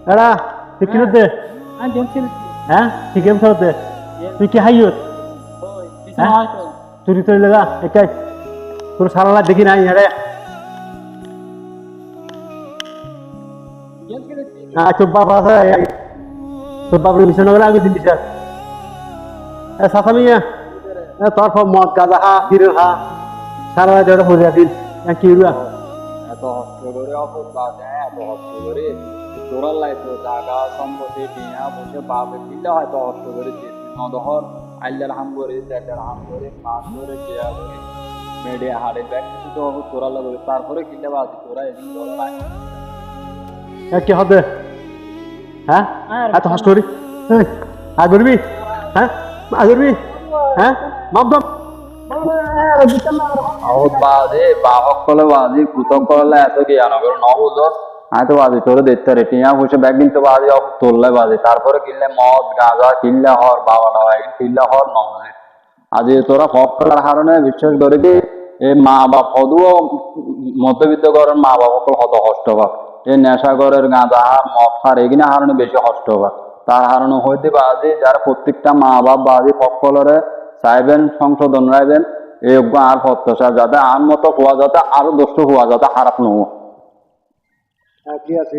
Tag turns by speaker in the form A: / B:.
A: এরা তুই কি দে হ্যাঁ তুই গেম খেলতে তুই কি হাইয়ত চুরি চুরি লাগা একাই তোর সারালা দেখি নাই আরে হ্যাঁ তোর বাপ আছে তোর বাপের বিছানা করে আগে দিন দিছে সাথা মিয়া তোর মদ গাঁজা হা হিরো হা সারা রাত এটা হয়ে দিন কি হইবা
B: এত কষ্ট করে অফিস বাজে এত কষ্ট করে তোরার লাইতো জায়গা সম্পত্তি টিয়া বসে বাপে কিনলে হয়তো কষ্ট করে নদহর আইলার হাম করে চারটার হাম করে মাছ করে চেয়া করে মেডে হাড়ে ব্যাগ কিছু তো হবে তোরা লাগবে তারপরে কিনলে বাজে তোরা এদিন ধরে নাই
A: কি হবে হ্যাঁ এত কষ্ট করি আগরবি হ্যাঁ আগরবি হ্যাঁ মাপদম
B: আহত বাজে বাহক কলে বাজি কুতক করলে এত জ্ঞান করে নবুঝ হয়তো বাজি তোরে দেখতে রে টিয়া বসে ব্যাগ কিনতে বাজি তোললে বাজে তারপরে কিনলে মদ গাঁজা কিনলে হর বাবা কিনলে হর নবুঝে আজ তোরা হক করার কারণে বিশ্বাস করে কি এই মা বাপ হদুও মধ্যবিত্ত ঘরের মা বাপ সকল হত কষ্ট পাক এই নেশা ঘরের গাঁজা হার মদ হার এগুলো কারণে বেশি কষ্ট পাক তার কারণে হইতে বাজে যারা প্রত্যেকটা মা বাপ বাজি সকলরে চাইবেন সংশোধন রাখবেন এই আর প্রত্যাশা যাতে আর মতো হওয়া যাতে আরো দোষ হওয়া যাতে খারাপ নহো
A: কি আছে